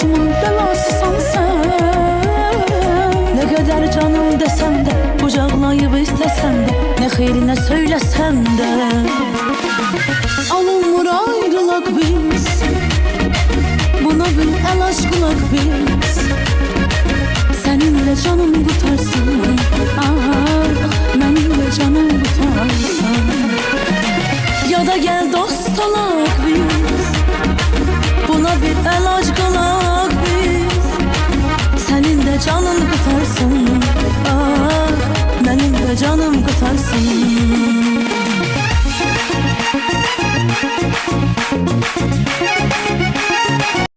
başımın belasısan sen. Ne kadar canım desem de, kucaklayıp istesem de, ne hayrine söylesem de. Alınmır ayrılak biz, buna bir el aşkılak biz. Seninle canım kurtarsın, ah, benimle canım kurtarsın. Ya da gel dost olak biz, buna bir el aşkılak biz. Senin de canın kurtarsın, ah, benim de canım kurtarsın.